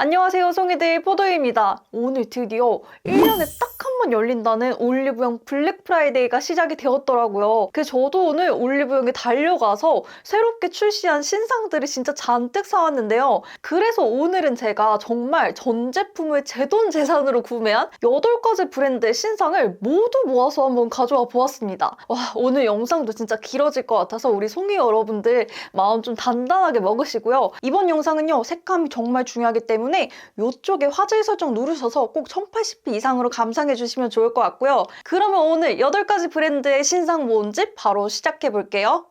안녕하세요, 송이들 포도입니다. 오늘 드디어 1년에 딱 한 번 열린다는 올리브영 블랙 프라이데이가 시작이 되었더라고요. 저도 오늘 올리브영에 달려가서 새롭게 출시한 신상들을 진짜 잔뜩 사왔는데요. 그래서 오늘은 제가 정말 전 제품을 제 돈 재산으로 구매한 8가지 브랜드의 신상을 모두 모아서 한번 가져와 보았습니다. 와, 오늘 영상도 진짜 길어질 것 같아서 우리 송이 여러분들 마음 좀 단단하게 먹으시고요. 이번 영상은요, 색감이 정말 중요하기 때문에 이쪽에 화질 설정 누르셔서 꼭 1080p 이상으로 감상해 주시면 좋을 것 같고요. 그러면 오늘 8가지 브랜드의 신상 모음집 바로 시작해 볼게요.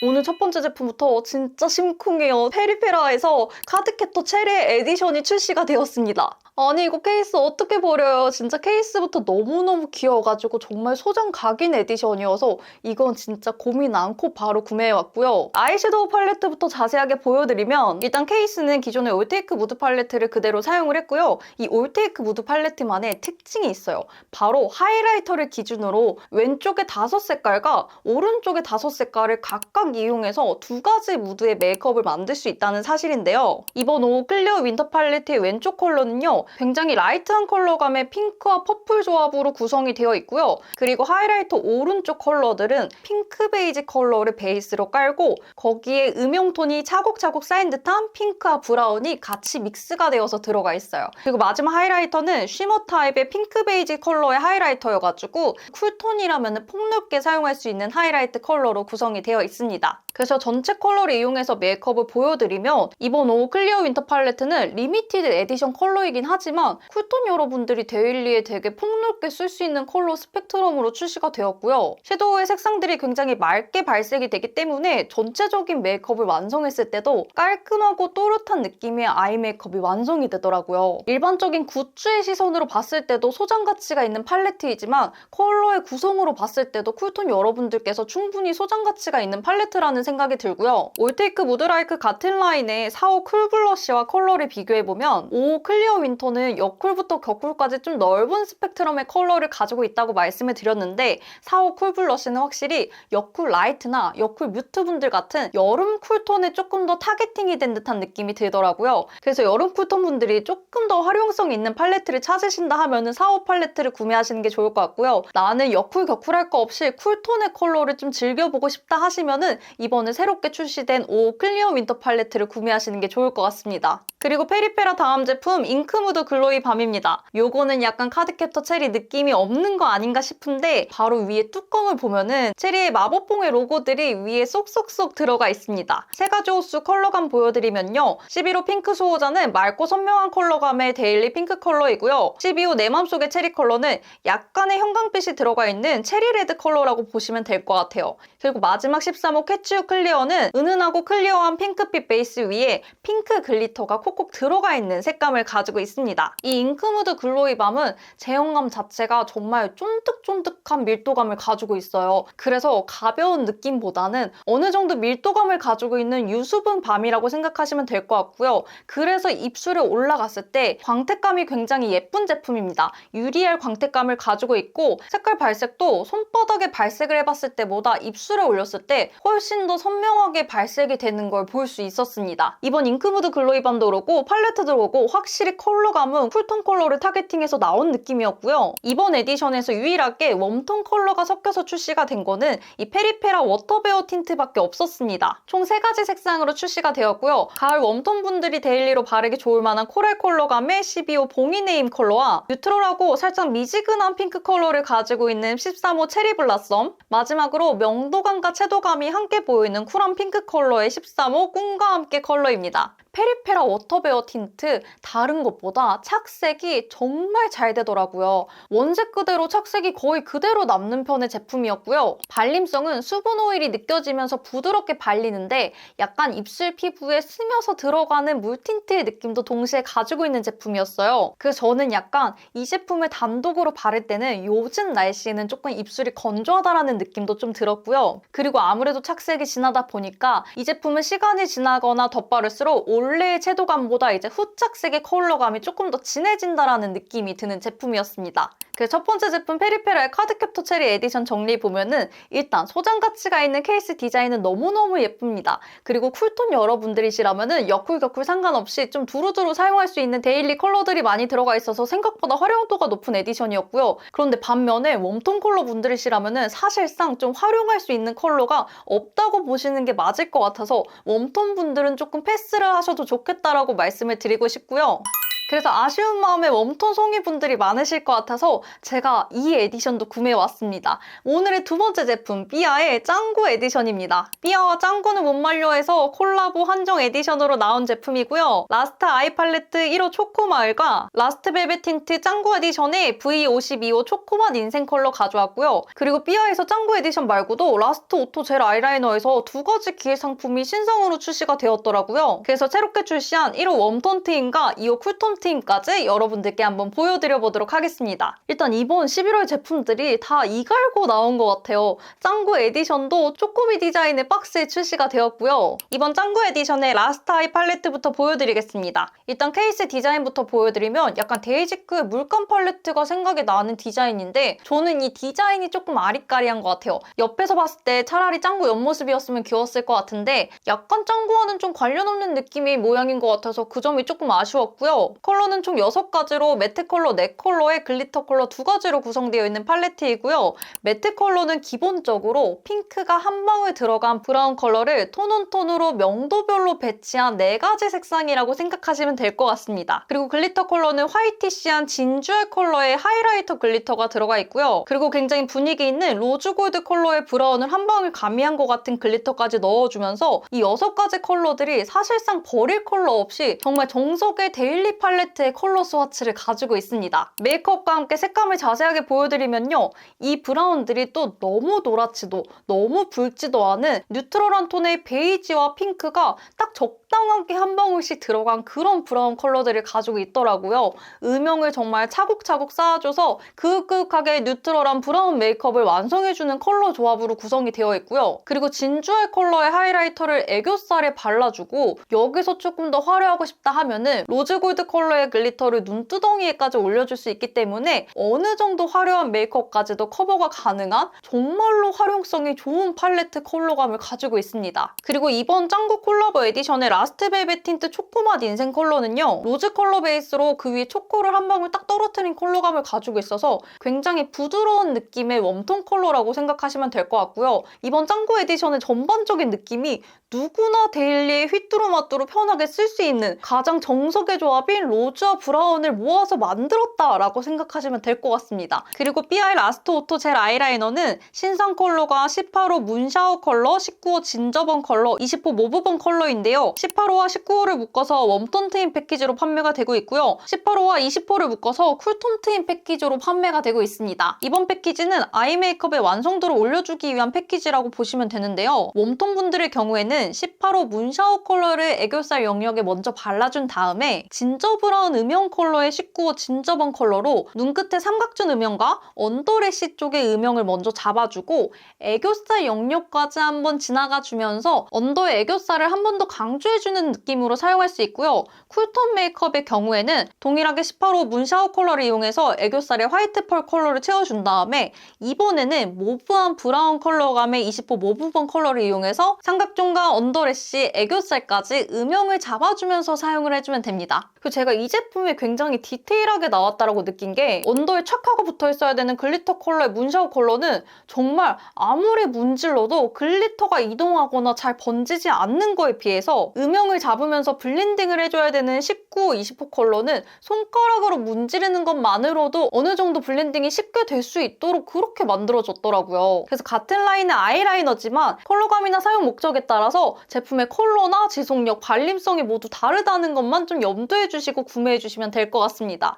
오늘 첫 번째 제품부터 진짜 심쿵해요. 페리페라에서 카드캡터 체리 에디션이 출시가 되었습니다. 아니 이거 케이스 어떻게 버려요? 진짜 케이스부터 너무너무 귀여워가지고 정말 소장 각인 에디션이어서 이건 진짜 고민 않고 바로 구매해왔고요. 아이섀도우 팔레트부터 자세하게 보여드리면 일단 케이스는 기존의 올테이크 무드 팔레트를 그대로 사용을 했고요. 이 올테이크 무드 팔레트만의 특징이 있어요. 바로 하이라이터를 기준으로 왼쪽에 5색깔과 오른쪽에 5색깔을 각각 이용해서 2가지 무드의 메이크업을 만들 수 있다는 사실인데요. 이번 오 클리어 윈터 팔레트의 왼쪽 컬러는요, 굉장히 라이트한 컬러감의 핑크와 퍼플 조합으로 구성이 되어 있고요. 그리고 하이라이터 오른쪽 컬러들은 핑크 베이지 컬러를 베이스로 깔고 거기에 음영톤이 차곡차곡 쌓인 듯한 핑크와 브라운이 같이 믹스가 되어서 들어가 있어요. 그리고 마지막 하이라이터는 쉬머 타입의 핑크 베이지 컬러의 하이라이터여가지고 쿨톤이라면 폭넓게 사용할 수 있는 하이라이트 컬러로 구성이 되어 있습니다. 그래서 전체 컬러를 이용해서 메이크업을 보여드리면 이번 오 클리어 윈터 팔레트는 리미티드 에디션 컬러이긴 하지만 쿨톤 여러분들이 데일리에 되게 폭넓게 쓸 수 있는 컬러 스펙트럼으로 출시가 되었고요. 섀도우의 색상들이 굉장히 맑게 발색이 되기 때문에 전체적인 메이크업을 완성했을 때도 깔끔하고 또렷한 느낌의 아이 메이크업이 완성이 되더라고요. 일반적인 굿즈의 시선으로 봤을 때도 소장 가치가 있는 팔레트이지만 컬러의 구성으로 봤을 때도 쿨톤 여러분들께서 충분히 소장 가치가 있는 팔레트라는 생각이 들고요. 올테이크 무드라이크 같은 라인의 4호 쿨 블러쉬와 컬러를 비교해보면 5호 클리어 윈터는 여쿨부터 격쿨까지 좀 넓은 스펙트럼의 컬러를 가지고 있다고 말씀을 드렸는데 4호 쿨 블러쉬는 확실히 여쿨 라이트나 여쿨 뮤트 분들 같은 여름 쿨톤에 조금 더 타겟팅이 된 듯한 느낌이 들더라고요. 그래서 여름 쿨톤 분들이 조금 더 활용성 있는 팔레트를 찾으신다 하면은 4호 팔레트를 구매하시는 게 좋을 것 같고요. 나는 여쿨 격쿨할 거 없이 쿨톤의 컬러를 좀 즐겨보고 싶다 하시면은 이번에 새롭게 출시된 5호 클리어 윈터 팔레트를 구매하시는 게 좋을 것 같습니다. 그리고 페리페라 다음 제품 잉크무드 글로이 밤입니다. 요거는 약간 카드캡터 체리 느낌이 없는 거 아닌가 싶은데 바로 위에 뚜껑을 보면은 체리의 마법봉의 로고들이 위에 쏙쏙쏙 들어가 있습니다. 3가지 호수 컬러감 보여드리면요. 11호 핑크 수호자는 맑고 선명한 컬러감의 데일리 핑크 컬러이고요. 12호 내 맘속의 체리 컬러는 약간의 형광빛이 들어가 있는 체리 레드 컬러라고 보시면 될 것 같아요. 그리고 마지막 13호 캐치유 클리어는 은은하고 클리어한 핑크빛 베이스 위에 핑크 글리터가 콕콕 들어가 있는 색감을 가지고 있습니다. 이 잉크무드 글로이 밤은 제형감 자체가 정말 쫀득쫀득한 밀도감을 가지고 있어요. 그래서 가벼운 느낌보다는 어느 정도 밀도감을 가지고 있는 유수분 밤이라고 생각하시면 될 것 같고요. 그래서 입술에 올라갔을 때 광택감이 굉장히 예쁜 제품입니다. 유리알 광택감을 가지고 있고 색깔 발색도 손바닥에 발색을 해봤을 때보다 입술에 올렸을 때 훨씬 더 선명하게 발색이 되는 걸 볼 수 있었습니다. 이번 잉크무드 글로이 밤도 그렇고 팔레트도 그렇고 확실히 컬러감은 쿨톤 컬러를 타겟팅해서 나온 느낌이었고요. 이번 에디션에서 유일하게 웜톤 컬러가 섞여서 출시가 된 거는 이 페리페라 워터베어 틴트밖에 없었습니다. 총 3가지 색상으로 출시가 되었고요. 가을 웜톤 분들이 데일리로 바르기 좋을 만한 코랄 컬러감의 12호 봉이네임 컬러와 뉴트럴하고 살짝 미지근한 핑크 컬러를 가지고 있는 13호 체리 블라썸, 마지막으로 명도감과 채도감이 함께 보이는 쿨한 핑크 컬러의 13호 꿈과 함께 컬러입니다. 페리페라 워터베어 틴트 다른 것보다 착색이 정말 잘 되더라고요. 원색 그대로 착색이 거의 그대로 남는 편의 제품이었고요. 발림성은 수분 오일이 느껴지면서 부드럽게 발리는데 약간 입술 피부에 스며서 들어가는 물 틴트의 느낌도 동시에 가지고 있는 제품이었어요. 그래서 저는 약간 이 제품을 단독으로 바를 때는 요즘 날씨에는 조금 입술이 건조하다라는 느낌도 좀 들었고요. 그리고 아무래도 착색이 진하다 보니까 이 제품은 시간이 지나거나 덧바를수록 원래의 채도감보다 이제 후착색의 컬러감이 조금 더 진해진다라는 느낌이 드는 제품이었습니다. 그래서 첫 번째 제품 페리페랄 카드캡터 체리 에디션 정리해보면은 일단 소장 가치가 있는 케이스 디자인은 너무너무 예쁩니다. 그리고 쿨톤 여러분들이시라면은 여쿨 상관없이 좀 두루두루 사용할 수 있는 데일리 컬러들이 많이 들어가 있어서 생각보다 활용도가 높은 에디션이었고요. 그런데 반면에 웜톤 컬러 분들이시라면은 사실상 좀 활용할 수 있는 컬러가 없다고 보시는 게 맞을 것 같아서 웜톤 분들은 조금 패스를 하셔도 좋겠다라고 말씀을 드리고 싶고요. 그래서 아쉬운 마음에 웜톤 송이분들이 많으실 것 같아서 제가 이 에디션도 구매해왔습니다. 오늘의 두 번째 제품, 삐아의 짱구 에디션입니다. 삐아와 짱구는 못 말려해서 콜라보 한정 에디션으로 나온 제품이고요. 라스트 아이 팔레트 1호 초코마을과 라스트 벨벳 틴트 짱구 에디션의 V52호 초코맛 인생 컬러 가져왔고요. 그리고 삐아에서 짱구 에디션 말고도 라스트 오토 젤 아이라이너에서 두 가지 기획 상품이 신상으로 출시가 되었더라고요. 그래서 새롭게 출시한 1호 웜톤 트임과 2호 쿨톤 트임까지 여러분들께 한번 보여드려 보도록 하겠습니다. 일단 이번 11월 제품들이 다 이갈고 나온 것 같아요. 짱구 에디션도 쪼꼬미 디자인의 박스에 출시가 되었고요. 이번 짱구 에디션의 라스트 아이 팔레트부터 보여드리겠습니다. 일단 케이스 디자인부터 보여드리면 약간 데이지크의 물감 팔레트가 생각이 나는 디자인인데 저는 이 디자인이 조금 아리까리한 것 같아요. 옆에서 봤을 때 차라리 짱구 옆모습이었으면 귀여웠을 것 같은데 약간 짱구와는 좀 관련 없는 느낌의 모양인 것 같아서 그 점이 조금 아쉬웠고요. 컬러는 총 6가지로 매트 컬러 4컬러에 글리터 컬러 2가지로 구성되어 있는 팔레트이고요. 매트 컬러는 기본적으로 핑크가 한 방울 들어간 브라운 컬러를 톤온톤으로 명도별로 배치한 4가지 색상이라고 생각하시면 될 것 같습니다. 그리고 글리터 컬러는 화이티시한 진주얼 컬러의 하이라이터 글리터가 들어가 있고요. 그리고 굉장히 분위기 있는 로즈 골드 컬러의 브라운을 한 방울 가미한 것 같은 글리터까지 넣어주면서 이 6가지 컬러들이 사실상 버릴 컬러 없이 정말 정석의 데일리 팔레트의 컬러 스와츠를 가지고 있습니다. 메이크업과 함께 색감을 자세하게 보여드리면요. 이 브라운들이 또 너무 노랗지도 너무 붉지도 않은 뉴트럴한 톤의 베이지와 핑크가 딱 적당하게 한 방울씩 들어간 그런 브라운 컬러들을 가지고 있더라고요. 음영을 정말 차곡차곡 쌓아줘서 그윽그윽하게 뉴트럴한 브라운 메이크업을 완성해주는 컬러 조합으로 구성이 되어 있고요. 그리고 진주알 컬러의 하이라이터를 애교살에 발라주고 여기서 조금 더 화려하고 싶다 하면은 로즈골드 컬러의 글리터를 눈두덩이에까지 올려줄 수 있기 때문에 어느 정도 화려한 메이크업까지도 커버가 가능한 정말로 활용성이 좋은 팔레트 컬러감을 가지고 있습니다. 그리고 이번 짱구 콜라보 에디션의 라스트 벨벳 틴트 초코맛 인생 컬러는요. 로즈 컬러 베이스로 그 위에 초코를 한 방울 딱 떨어뜨린 컬러감을 가지고 있어서 굉장히 부드러운 느낌의 웜톤 컬러라고 생각하시면 될 것 같고요. 이번 짱구 에디션의 전반적인 느낌이 누구나 데일리에 휘뚜루마뚜루 편하게 쓸 수 있는 가장 정석의 조합인 로즈와 브라운을 모아서 만들었다라고 생각하시면 될 것 같습니다. 그리고 삐아의 라스트 오토 젤 아이라이너는 신상 컬러가 18호 문샤워 컬러, 19호 진저번 컬러, 20호 모브번 컬러인데요. 18호와 19호를 묶어서 웜톤 트임 패키지로 판매가 되고 있고요. 18호와 20호를 묶어서 쿨톤 트임 패키지로 판매가 되고 있습니다. 이번 패키지는 아이 메이크업의 완성도를 올려주기 위한 패키지라고 보시면 되는데요. 웜톤 분들의 경우에는 18호 문샤워 컬러를 애교살 영역에 먼저 발라준 다음에 진저 브라운 음영 컬러의 19호 진저번 컬러로 눈끝의 삼각존 음영과 언더래쉬 쪽의 음영을 먼저 잡아주고 애교살 영역까지 한번 지나가주면서 언더의 애교살을 한 번 더 강조해주는 느낌으로 사용할 수 있고요. 쿨톤 메이크업의 경우에는 동일하게 18호 문샤워 컬러를 이용해서 애교살에 화이트 펄 컬러를 채워준 다음에 이번에는 모브한 브라운 컬러감의 20호 모브번 컬러를 이용해서 삼각존과 언더래쉬, 애교살까지 음영을 잡아주면서 사용을 해주면 됩니다. 그리고 제가 이 제품이 굉장히 디테일하게 나왔다고 느낀 게 언더에 착 하고 붙어 있어야 되는 글리터 컬러의 문샤워 컬러는 정말 아무리 문질러도 글리터가 이동하거나 잘 번지지 않는 거에 비해서 음영을 잡으면서 블렌딩을 해줘야 되는 19호, 20호 컬러는 손가락으로 문지르는 것만으로도 어느 정도 블렌딩이 쉽게 될 수 있도록 그렇게 만들어졌더라고요. 그래서 같은 라인의 아이라이너지만 컬러감이나 사용 목적에 따라서 제품의 컬러나 지속력, 발림성이 모두 다르다는 것만 좀 염두해 주시고 구매해 주시면 될 것 같습니다.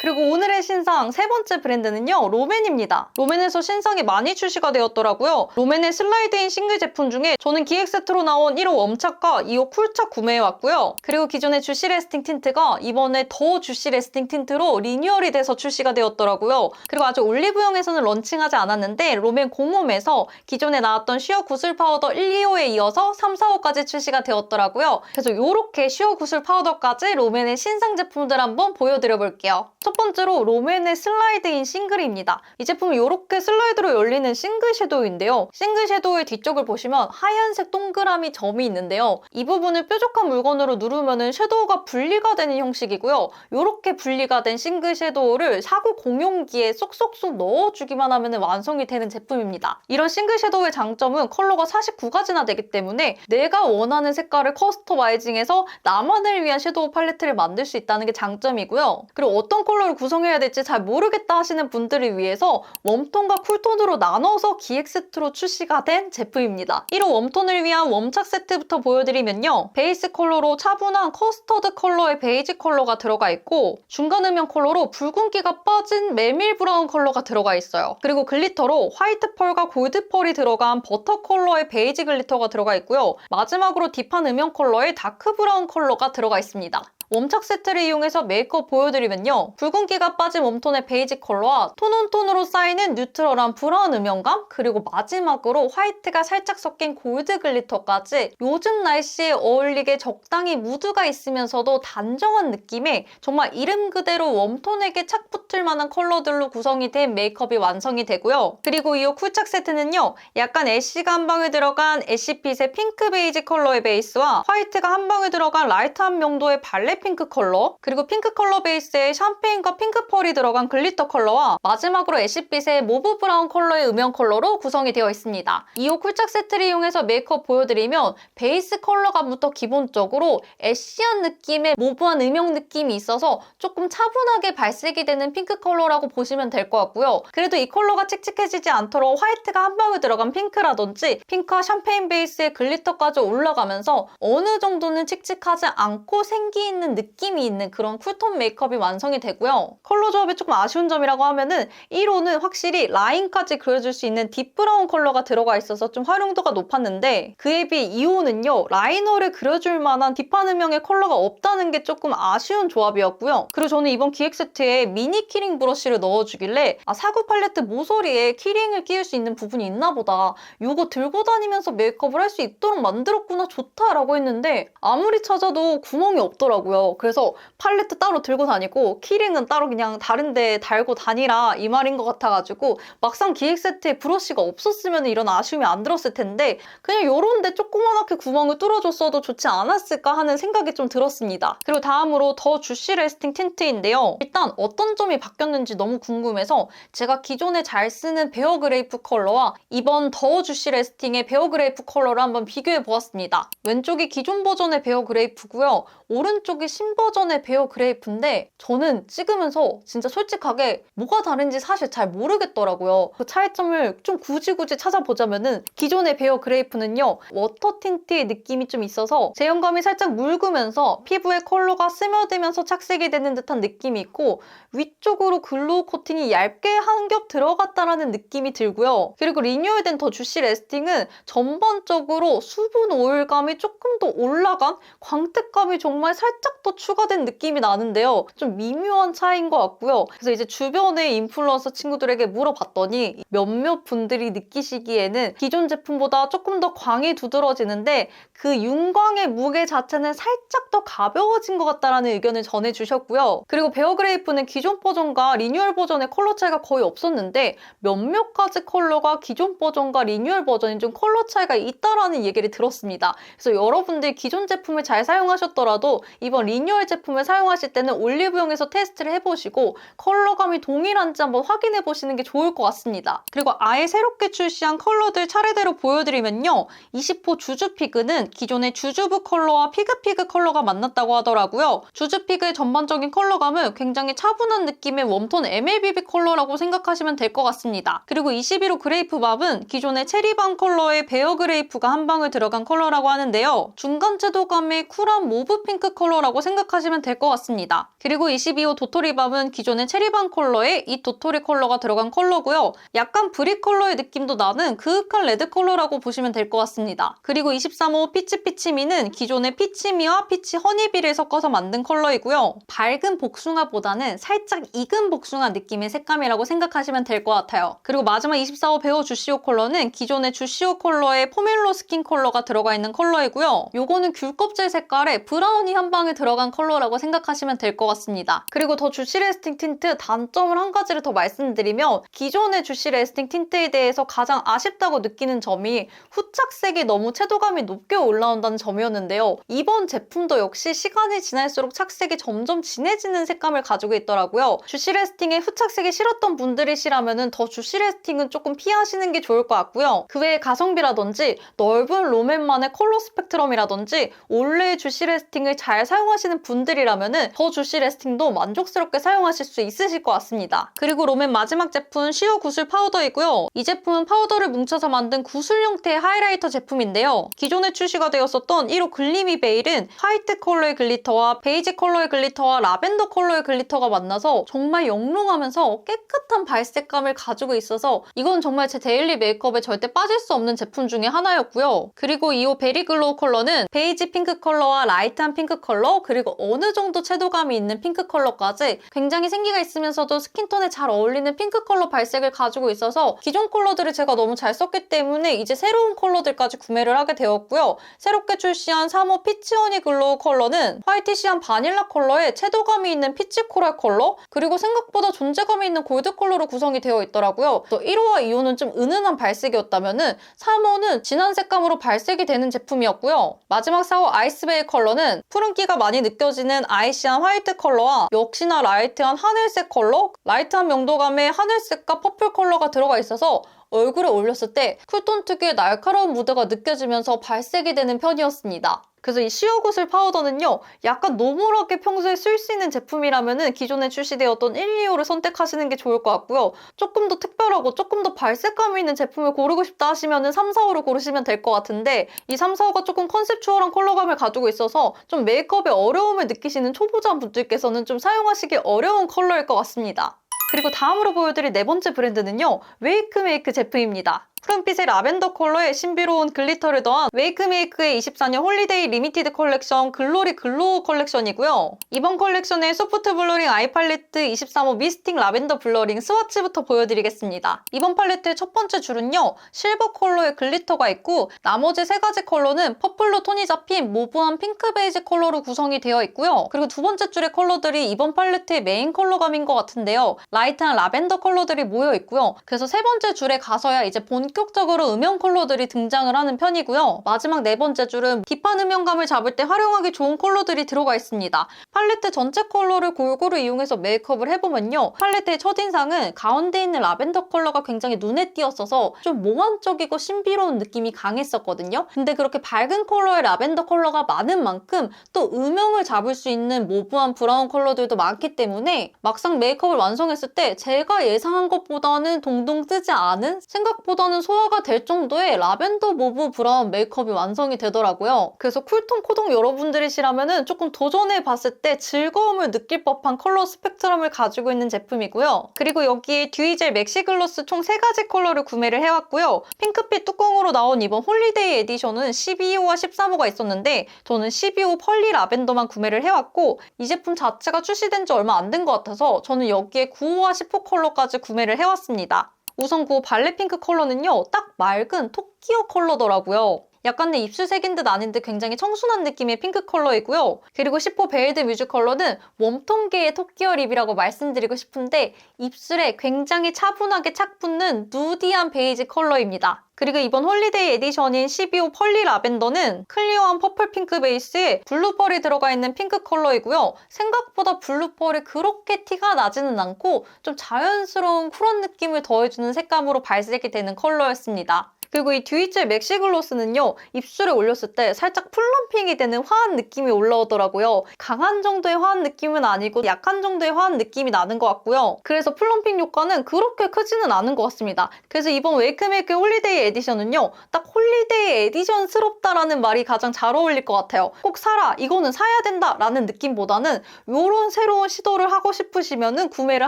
그리고 오늘의 신상 세 번째 브랜드는요, 롬앤입니다. 롬앤에서 신상이 많이 출시가 되었더라고요. 롬앤의 슬라이드인 싱글 제품 중에 저는 기획 세트로 나온 1호 웜착과 2호 쿨착 구매해왔고요. 그리고 기존의 주시 레스팅 틴트가 이번에 더 주시 레스팅 틴트로 리뉴얼이 돼서 출시가 되었더라고요. 그리고 아직 올리브영에서는 런칭하지 않았는데 롬앤 공홈에서 기존에 나왔던 쉬어 구슬 파우더 1, 2호에 이어서 3, 4호까지 출시가 되었더라고요. 그래서 이렇게 쉬어 구슬 파우더까지 롬앤의 신상 제품들 한번 보여드려 볼게요. 첫 번째로 롬앤의 슬라이드인 싱글입니다. 이 제품은 이렇게 슬라이드로 열리는 싱글 섀도우인데요. 싱글 섀도우의 뒤쪽을 보시면 하얀색 동그라미 점이 있는데요. 이 부분을 뾰족한 물건으로 누르면 섀도우가 분리가 되는 형식이고요. 이렇게 분리가 된 싱글 섀도우를 사구 공용기에 쏙쏙쏙 넣어주기만 하면 완성이 되는 제품입니다. 이런 싱글 섀도우의 장점은 컬러가 49가지나 되기 때문에 내가 원하는 색깔을 커스터마이징해서 나만을 위한 섀도우 팔레트를 만들 수 있다는 게 장점이고요. 그리고 어떤 컬러를 구성해야 될지 잘 모르겠다 하시는 분들을 위해서 웜톤과 쿨톤으로 나눠서 기획 세트로 출시가 된 제품입니다. 1호 웜톤을 위한 웜착 세트부터 보여드리면요. 베이스 컬러로 차분한 커스터드 컬러의 베이지 컬러가 들어가 있고 중간 음영 컬러로 붉은기가 빠진 메밀 브라운 컬러가 들어가 있어요. 그리고 글리터로 화이트 펄과 골드 펄이 들어간 버터 컬러의 베이지 글리터가 들어가 있고요. 마지막으로 딥한 음영 컬러의 다크 브라운 컬러가 들어가 있습니다. 웜착 세트를 이용해서 메이크업 보여드리면요. 붉은기가 빠진 웜톤의 베이지 컬러와 톤온톤으로 쌓이는 뉴트럴한 브라운 음영감, 그리고 마지막으로 화이트가 살짝 섞인 골드 글리터까지 요즘 날씨에 어울리게 적당히 무드가 있으면서도 단정한 느낌의 정말 이름 그대로 웜톤에게 착 붙을 만한 컬러들로 구성이 된 메이크업이 완성이 되고요. 그리고 이 쿨착 세트는요. 약간 애쉬가 한 방울 들어간 애쉬빛의 핑크 베이지 컬러의 베이스와 화이트가 한 방울 들어간 라이트한 명도의 발레 핑크 컬러, 그리고 핑크 컬러 베이스에 샴페인과 핑크 펄이 들어간 글리터 컬러와 마지막으로 애쉬빛의 모브 브라운 컬러의 음영 컬러로 구성이 되어 있습니다. 2호 쿨착 세트를 이용해서 메이크업 보여드리면 베이스 컬러감부터 기본적으로 애쉬한 느낌의 모브한 음영 느낌이 있어서 조금 차분하게 발색이 되는 핑크 컬러라고 보시면 될 것 같고요. 그래도 이 컬러가 칙칙해지지 않도록 화이트가 한 방울 들어간 핑크라든지 핑크와 샴페인 베이스의 글리터까지 올라가면서 어느 정도는 칙칙하지 않고 생기 있는 느낌이 있는 그런 쿨톤 메이크업이 완성이 되고요. 컬러 조합이 조금 아쉬운 점이라고 하면은 1호는 확실히 라인까지 그려줄 수 있는 딥브라운 컬러가 들어가 있어서 좀 활용도가 높았는데 그에 비해 2호는요. 라이너를 그려줄 만한 딥한 음영의 컬러가 없다는 게 조금 아쉬운 조합이었고요. 그리고 저는 이번 기획 세트에 미니 키링 브러쉬를 넣어주길래 사구 팔레트 모서리에 키링을 끼울 수 있는 부분이 있나 보다. 이거 들고 다니면서 메이크업을 할 수 있도록 만들었구나, 좋다라고 했는데 아무리 찾아도 구멍이 없더라고요. 그래서 팔레트 따로 들고 다니고 키링은 따로 그냥 다른 데 달고 다니라 이 말인 것 같아가지고 막상 기획 세트에 브러쉬가 없었으면 이런 아쉬움이 안 들었을 텐데 그냥 요런 데 조그맣게 구멍을 뚫어줬어도 좋지 않았을까 하는 생각이 좀 들었습니다. 그리고 다음으로 더 주시 레스팅 틴트인데요. 일단 어떤 점이 바뀌었는지 너무 궁금해서 제가 기존에 잘 쓰는 베어 그레이프 컬러와 이번 더 주시 레스팅의 베어 그레이프 컬러를 한번 비교해 보았습니다. 왼쪽이 기존 버전의 베어 그레이프고요. 오른쪽이 신버전의 베어 그레이프인데 저는 찍으면서 진짜 솔직하게 뭐가 다른지 사실 잘 모르겠더라고요. 그 차이점을 좀 굳이 찾아보자면은 기존의 베어 그레이프는요. 워터 틴트의 느낌이 좀 있어서 제형감이 살짝 묽으면서 피부에 컬러가 스며들면서 착색이 되는 듯한 느낌이 있고 위쪽으로 글로우 코팅이 얇게 한 겹 들어갔다라는 느낌이 들고요. 그리고 리뉴얼된 더 주시 레스팅은 전반적으로 수분 오일감이 조금 더 올라간 광택감이 정말 살짝 더 추가된 느낌이 나는데요. 좀 미묘한 차이인 것 같고요. 그래서 이제 주변의 인플루언서 친구들에게 물어봤더니 몇몇 분들이 느끼시기에는 기존 제품보다 조금 더 광이 두드러지는데 그 윤광의 무게 자체는 살짝 더 가벼워진 것 같다라는 의견을 전해주셨고요. 그리고 베어 그레이프는 기존 버전과 리뉴얼 버전의 컬러 차이가 거의 없었는데 몇몇 가지 컬러가 기존 버전과 리뉴얼 버전이 좀 컬러 차이가 있다라는 얘기를 들었습니다. 그래서 여러분들 기존 제품을 잘 사용하셨더라도 이번 리뉴얼 제품을 사용하실 때는 올리브영에서 테스트를 해보시고 컬러감이 동일한지 한번 확인해 보시는 게 좋을 것 같습니다. 그리고 아예 새롭게 출시한 컬러들 차례대로 보여드리면요. 20호 주주피그는 기존의 주주부 컬러와 피그피그 컬러가 만났다고 하더라고요. 주주피그의 전반적인 컬러감은 굉장히 차분한 느낌의 웜톤 MLBB 컬러라고 생각하시면 될 것 같습니다. 그리고 21호 그레이프밥은 기존의 체리밤 컬러의 베어 그레이프가 한 방울 들어간 컬러라고 하는데요. 중간 채도감의 쿨한 모브 핑크 컬러라고 생각하시면 될 것 같습니다. 그리고 22호 도토리밤은 기존의 체리밤 컬러에 이 도토리 컬러가 들어간 컬러고요. 약간 브릭 컬러의 느낌도 나는 그윽한 레드 컬러라고 보시면 될 것 같습니다. 그리고 23호 피치 피치미는 기존의 피치미와 피치 허니비를 섞어서 만든 컬러이고요. 밝은 복숭아보다는 살짝 익은 복숭아 느낌의 색감이라고 생각하시면 될 것 같아요. 그리고 마지막 24호 베어 주시오 컬러는 기존의 주시오 컬러에 포멜로 스킨 컬러가 들어가 있는 컬러이고요. 요거는 귤 껍질 색깔에 브라우니 한 방에 들어간 컬러라고 생각하시면 될 것 같습니다. 그리고 더 주시 레스팅 틴트 단점을 한 가지를 더 말씀드리면 기존의 주시 레스팅 틴트에 대해서 가장 아쉽다고 느끼는 점이 후착색이 너무 채도감이 높게 올라온다는 점이었는데요. 이번 제품도 역시 시간이 지날수록 착색이 점점 진해지는 색감을 가지고 있더라고요. 주시 레스팅에 후착색이 싫었던 분들이시라면 더 주시 레스팅은 조금 피하시는 게 좋을 것 같고요. 그 외에 가성비라든지 넓은 롬앤만의 컬러 스펙트럼이라든지 올레의 주시 레스팅을 잘 사용하시는 분들이라면 더 주시 레스팅도 만족스럽게 사용하실 수 있으실 것 같습니다. 그리고 롬앤 마지막 제품 시어 구슬 파우더이고요. 이 제품은 파우더를 뭉쳐서 만든 구슬 형태의 하이라이터 제품인데요. 기존에 출시가 되었었던 1호 글리미 베일은 화이트 컬러의 글리터와 베이지 컬러의 글리터와 라벤더 컬러의 글리터가 만나서 정말 영롱하면서 깨끗한 발색감을 가지고 있어서 이건 정말 제 데일리 메이크업에 절대 빠질 수 없는 제품 중에 하나였고요. 그리고 2호 베리 글로우 컬러는 베이지 핑크 컬러와 라이트한 핑크 컬러 그리고 어느 정도 채도감이 있는 핑크 컬러까지 굉장히 생기가 있으면서도 스킨톤에 잘 어울리는 핑크 컬러 발색을 가지고 있어서 기존 컬러들을 제가 너무 잘 썼기 때문에 이제 새로운 컬러들까지 구매를 하게 되었고요. 새롭게 출시한 3호 피치허니 글로우 컬러는 화이티시한 바닐라 컬러에 채도감이 있는 피치 코랄 컬러 그리고 생각보다 존재감이 있는 골드 컬러로 구성이 되어 있더라고요. 또 1호와 2호는 좀 은은한 발색이었다면 3호는 진한 색감으로 발색이 되는 제품이었고요. 마지막 4호 아이스베이 컬러는 푸른기가 많이 느껴지는 아이시한 화이트 컬러와 역시나 라이트한 하늘색 컬러, 라이트한 명도감의 하늘색과 퍼플 컬러가 들어가 있어서 얼굴에 올렸을 때 쿨톤 특유의 날카로운 무드가 느껴지면서 발색이 되는 편이었습니다. 그래서 이 시어 구슬 파우더는요. 약간 노멀하게 평소에 쓸 수 있는 제품이라면 기존에 출시되었던 1, 2호를 선택하시는 게 좋을 것 같고요. 조금 더 특별하고 조금 더 발색감이 있는 제품을 고르고 싶다 하시면 3, 4호를 고르시면 될 것 같은데 이 3, 4호가 조금 컨셉추얼한 컬러감을 가지고 있어서 좀 메이크업에 어려움을 느끼시는 초보자 분들께서는 좀 사용하시기 어려운 컬러일 것 같습니다. 그리고 다음으로 보여드릴 네 번째 브랜드는요. 웨이크메이크 제품입니다. 푸른빛의 라벤더 컬러에 신비로운 글리터를 더한 웨이크메이크의 24년 홀리데이 리미티드 컬렉션 글로리 글로우 컬렉션이고요. 이번 컬렉션의 소프트 블러링 아이 팔레트 23호 미스틱 라벤더 블러링 스와츠부터 보여드리겠습니다. 이번 팔레트의 첫 번째 줄은요. 실버 컬러의 글리터가 있고 나머지 세 가지 컬러는 퍼플로 톤이 잡힌 모브한 핑크 베이지 컬러로 구성이 되어 있고요. 그리고 두 번째 줄의 컬러들이 이번 팔레트의 메인 컬러감인 것 같은데요. 라이트한 라벤더 컬러들이 모여 있고요. 그래서 세 번째 줄에 가서야 이제 본격적으로 음영 컬러들이 등장을 하는 편이고요. 마지막 네 번째 줄은 딥한 음영감을 잡을 때 활용하기 좋은 컬러들이 들어가 있습니다. 팔레트 전체 컬러를 골고루 이용해서 메이크업을 해보면요. 팔레트의 첫인상은 가운데 있는 라벤더 컬러가 굉장히 눈에 띄었어서 좀 몽환적이고 신비로운 느낌이 강했었거든요. 근데 그렇게 밝은 컬러의 라벤더 컬러가 많은 만큼 또 음영을 잡을 수 있는 모브한 브라운 컬러들도 많기 때문에 막상 메이크업을 완성했을 때 제가 예상한 것보다는 동동 뜨지 않은 생각보다는 소화가 될 정도의 라벤더 모브 브라운 메이크업이 완성이 되더라고요. 그래서 쿨톤 코동 여러분들이시라면 조금 도전해봤을 때 즐거움을 느낄 법한 컬러 스펙트럼을 가지고 있는 제품이고요. 그리고 여기에 듀이젤 맥시글로스 총 3가지 컬러를 구매를 해왔고요. 핑크빛 뚜껑으로 나온 이번 홀리데이 에디션은 12호와 13호가 있었는데 저는 12호 펄리 라벤더만 구매를 해왔고 이 제품 자체가 출시된 지 얼마 안 된 것 같아서 저는 여기에 9호와 10호 컬러까지 구매를 해왔습니다. 우선 9호 발레 핑크 컬러는요. 딱 맑은 토끼어 컬러더라고요. 약간 내 입술색인 듯 아닌 듯 굉장히 청순한 느낌의 핑크 컬러이고요. 그리고 10호 베일드 뮤즈 컬러는 웜톤계의 토끼어 립이라고 말씀드리고 싶은데 입술에 굉장히 차분하게 착 붙는 누디한 베이지 컬러입니다. 그리고 이번 홀리데이 에디션인 12호 펄리 라벤더는 클리어한 퍼플 핑크 베이스에 블루펄이 들어가 있는 핑크 컬러이고요. 생각보다 블루펄이 그렇게 티가 나지는 않고 좀 자연스러운 쿨한 느낌을 더해주는 색감으로 발색이 되는 컬러였습니다. 그리고 이 듀이젤 맥시글로스는요, 입술에 올렸을 때 살짝 플럼핑이 되는 화한 느낌이 올라오더라고요. 강한 정도의 화한 느낌은 아니고 약한 정도의 화한 느낌이 나는 것 같고요. 그래서 플럼핑 효과는 그렇게 크지는 않은 것 같습니다. 그래서 이번 웨이크메이크 홀리데이 에디션은요, 딱 홀리데이 에디션스럽다라는 말이 가장 잘 어울릴 것 같아요. 꼭 사라, 이거는 사야 된다 라는 느낌보다는 이런 새로운 시도를 하고 싶으시면은 구매를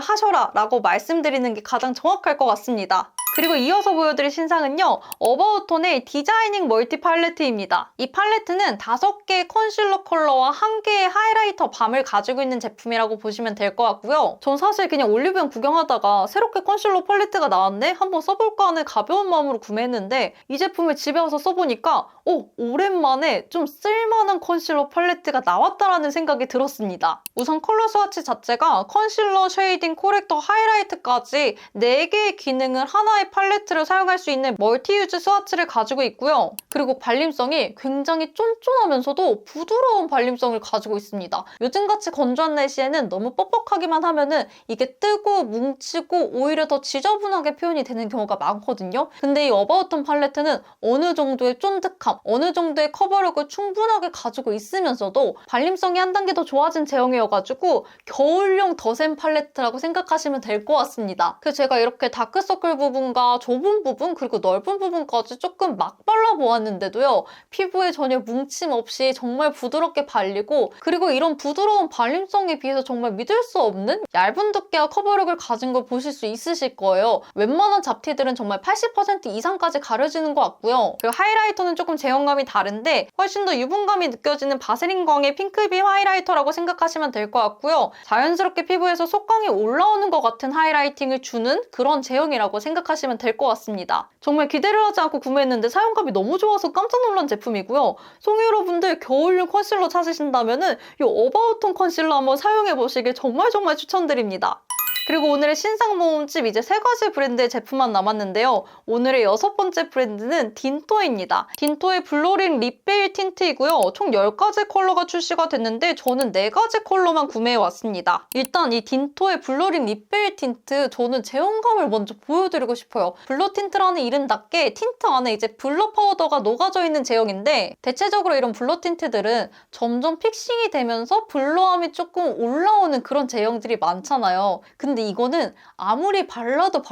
하셔라 라고 말씀드리는 게 가장 정확할 것 같습니다. 그리고 이어서 보여드릴 신상은요, 어바웃톤의 디자이닝 멀티 팔레트입니다. 이 팔레트는 5개의 컨실러 컬러와 1개의 하이라이터 밤을 가지고 있는 제품이라고 보시면 될 것 같고요. 전 사실 그냥 올리브영 구경하다가 새롭게 컨실러 팔레트가 나왔네? 한번 써볼까 하는 가벼운 마음으로 구매했는데 이 제품을 집에 와서 써보니까 오랜만에 좀 쓸만한 컨실러 팔레트가 나왔다라는 생각이 들었습니다. 우선 컬러 스와치 자체가 컨실러, 쉐이딩, 코렉터, 하이라이트까지 4개의 기능을 하나의 팔레트를 사용할 수 있는 멀티유즈 스와치를 가지고 있고요. 그리고 발림성이 굉장히 쫀쫀하면서도 부드러운 발림성을 가지고 있습니다. 요즘같이 건조한 날씨에는 너무 뻑뻑하기만 하면은 이게 뜨고 뭉치고 오히려 더 지저분하게 표현이 되는 경우가 많거든요. 근데 이 어바웃톤 팔레트는 어느 정도의 쫀득함, 어느 정도의 커버력을 충분하게 가지고 있으면서도 발림성이 한 단계 더 좋아진 제형이어가지고 겨울용 더 센 팔레트라고 생각하시면 될 것 같습니다. 그래서 제가 이렇게 다크서클 부분과 좁은 부분 그리고 넓은 부분까지 조금 막 발라보았는데도요, 피부에 전혀 뭉침 없이 정말 부드럽게 발리고, 그리고 이런 부드러운 발림성에 비해서 정말 믿을 수 없는 얇은 두께와 커버력을 가진 걸 보실 수 있으실 거예요. 웬만한 잡티들은 정말 80% 이상까지 가려지는 것 같고요. 그리고 하이라이터는 조금 제형감이 다른데 훨씬 더 유분감이 느껴지는 바세린광의 핑크빔 하이라이터라고 생각하시면 될 것 같고요. 자연스럽게 피부에서 속광이 올라오는 것 같은 하이라이팅을 주는 그런 제형이라고 생각하시면 될 것 같습니다. 정말 기대를 하지 않고 구매했는데 사용감이 너무 좋아서 깜짝 놀란 제품이고요. 송이 여러분들 겨울용 컨실러 찾으신다면은 이 어바웃톤 컨실러 한번 사용해보시길 정말 추천드립니다. 그리고 오늘의 신상 모음집 이제 3가지 브랜드의 제품만 남았는데요. 오늘의 6번째 브랜드는 딘토입니다. 딘토의 블러링 립베일 틴트이고요. 총 10가지 컬러가 출시가 됐는데 저는 4가지 컬러만 구매해왔습니다. 일단 이 딘토의 블러링 립베일 틴트, 저는 제형감을 먼저 보여드리고 싶어요. 블러 틴트라는 이름답게 틴트 안에 이제 블러 파우더가 녹아져 있는 제형인데, 대체적으로 이런 블러 틴트들은 점점 픽싱이 되면서 블러함이 조금 올라오는 그런 제형들이 많잖아요. 근데 이거는 아무리 발라도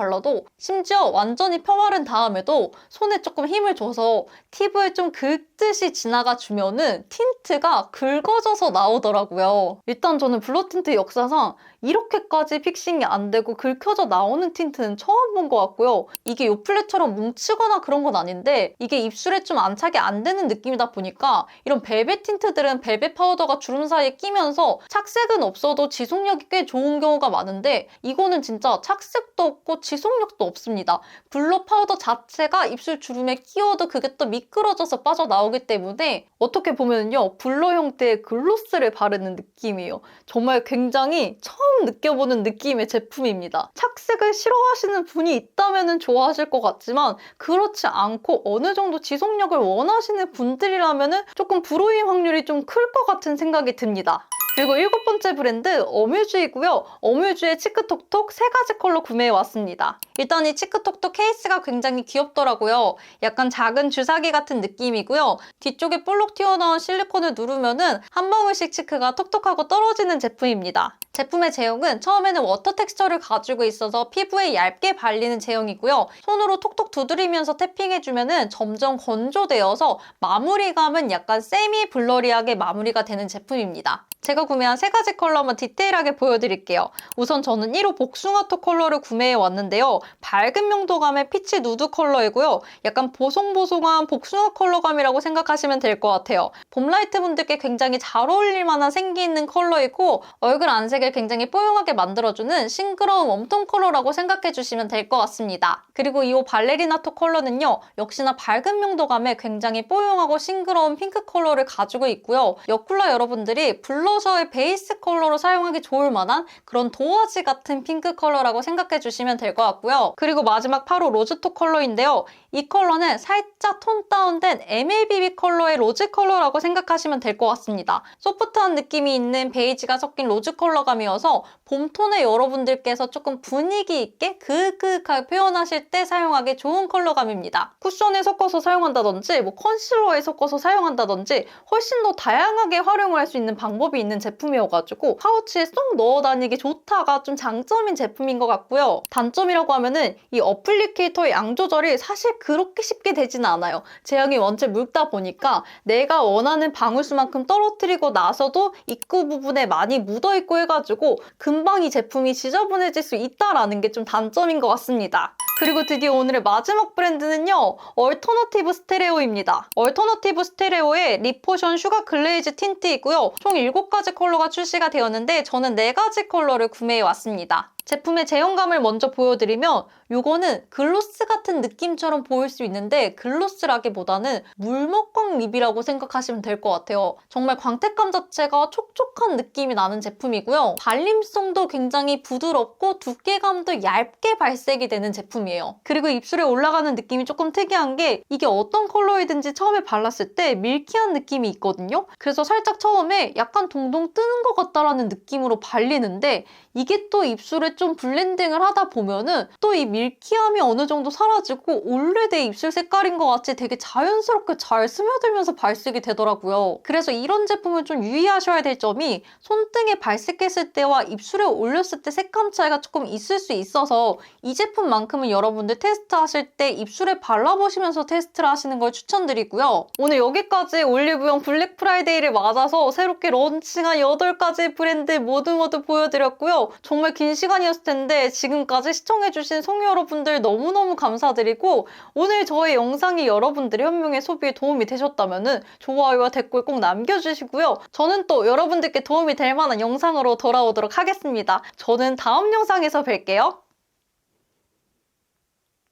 심지어 완전히 펴바른 다음에도 손에 조금 힘을 줘서 팁을 좀 긁듯이 지나가 주면은 틴트가 긁어져서 나오더라고요. 일단 저는 블러 틴트 역사상 이렇게까지 픽싱이 안 되고 긁혀져 나오는 틴트는 처음 본 것 같고요. 이게 요플레처럼 뭉치거나 그런 건 아닌데 이게 입술에 좀 안착이 안 되는 느낌이다 보니까 이런 벨벳 틴트들은 벨벳 파우더가 주름 사이에 끼면서 착색은 없어도 지속력이 꽤 좋은 경우가 많은데 이거는 진짜 착색도 없고 지속력도 없습니다. 블러 파우더 자체가 입술 주름에 끼워도 그게 또 미끄러져서 빠져나오기 때문에 어떻게 보면요, 블러 형태의 글로스를 바르는 느낌이에요. 정말 굉장히 처음 느껴보는 느낌의 제품입니다. 착색을 싫어하시는 분이 있다면 좋아하실 것 같지만 그렇지 않고 어느 정도 지속력을 원하시는 분들이라면 조금 불호임 확률이 좀 클 것 같은 생각이 듭니다. 그리고 7번째 브랜드 어뮤즈이고요. 어뮤즈의 치크톡톡 3가지 컬러 구매해왔습니다. 일단 이 치크톡톡 케이스가 굉장히 귀엽더라고요. 약간 작은 주사기 같은 느낌이고요. 뒤쪽에 볼록 튀어나온 실리콘을 누르면은 한 방울씩 치크가 톡톡하고 떨어지는 제품입니다. 제품의 제형은 처음에는 워터 텍스처를 가지고 있어서 피부에 얇게 발리는 제형이고요. 손으로 톡톡 두드리면서 탭핑해주면은 점점 건조되어서 마무리감은 약간 세미 블러리하게 마무리가 되는 제품입니다. 제가 구매한 3가지 컬러 한번 디테일하게 보여드릴게요. 우선 저는 1호 복숭아토 컬러를 구매해왔는데요. 밝은 명도감의 피치 누드 컬러이고요. 약간 보송보송한 복숭아 컬러감이라고 생각하시면 될 것 같아요. 봄라이트 분들께 굉장히 잘 어울릴 만한 생기 있는 컬러이고 얼굴 안색을 굉장히 뽀용하게 만들어주는 싱그러운 웜톤 컬러라고 생각해주시면 될 것 같습니다. 그리고 2호 발레리나토 컬러는요. 역시나 밝은 명도감에 굉장히 뽀용하고 싱그러운 핑크 컬러를 가지고 있고요. 여쿨라 여러분들이 블러 블러셔의 베이스 컬러로 사용하기 좋을 만한 그런 도화지 같은 핑크 컬러라고 생각해 주시면 될 것 같고요. 그리고 마지막 바로 로즈톤 컬러인데요. 이 컬러는 살짝 톤 다운된 MLBB 컬러의 로즈 컬러라고 생각하시면 될 것 같습니다. 소프트한 느낌이 있는 베이지가 섞인 로즈 컬러감이어서 봄톤에 여러분들께서 조금 분위기 있게 그윽그윽하게 표현하실 때 사용하기 좋은 컬러감입니다. 쿠션에 섞어서 사용한다든지 컨실러에 섞어서 사용한다든지 훨씬 더 다양하게 활용을 할 수 있는 방법이 있는 제품이어가지고 파우치에 쏙 넣어 다니기 좋다가 좀 장점인 제품인 것 같고요. 단점이라고 하면은 이 어플리케이터의 양 조절이 사실 그렇게 쉽게 되지는 않아요. 제형이 원체 묽다 보니까 내가 원하는 방울수만큼 떨어뜨리고 나서도 입구 부분에 많이 묻어있고 해가지고 금방 이 제품이 지저분해질 수 있다라는 게 좀 단점인 것 같습니다. 그리고 드디어 오늘의 마지막 브랜드는요. 얼터너티브 스테레오입니다. 얼터너티브 스테레오의 리포션 슈가 글레이즈 틴트이고요. 총 7가지 컬러가 출시가 되었는데 저는 4가지 컬러를 구매해 왔습니다. 제품의 제형감을 먼저 보여드리면 이거는 글로스 같은 느낌처럼 보일 수 있는데 글로스라기보다는 물먹광 립이라고 생각하시면 될 것 같아요. 정말 광택감 자체가 촉촉한 느낌이 나는 제품이고요. 발림성도 굉장히 부드럽고 두께감도 얇게 발색이 되는 제품이에요. 그리고 입술에 올라가는 느낌이 조금 특이한 게 이게 어떤 컬러이든지 처음에 발랐을 때 밀키한 느낌이 있거든요. 그래서 살짝 처음에 약간 동동 뜨는 것 같다라는 느낌으로 발리는데 이게 또 입술에 좀 블렌딩을 하다 보면은 또 이 밀키함이 어느 정도 사라지고 원래 내 입술 색깔인 것 같이 되게 자연스럽게 잘 스며들면서 발색이 되더라고요. 그래서 이런 제품은 좀 유의하셔야 될 점이 손등에 발색했을 때와 입술에 올렸을 때 색감 차이가 조금 있을 수 있어서 이 제품만큼은 여러분들 테스트하실 때 입술에 발라보시면서 테스트를 하시는 걸 추천드리고요. 오늘 여기까지 올리브영 블랙 프라이데이를 맞아서 새롭게 런칭한 8가지 브랜드 모두 보여드렸고요. 정말 긴 시간이었을 텐데 지금까지 시청해주신 송유 여러분들 너무너무 감사드리고 오늘 저의 영상이 여러분들의 현명의 소비에 도움이 되셨다면 좋아요와 댓글 꼭 남겨주시고요. 저는 또 여러분들께 도움이 될 만한 영상으로 돌아오도록 하겠습니다. 저는 다음 영상에서 뵐게요.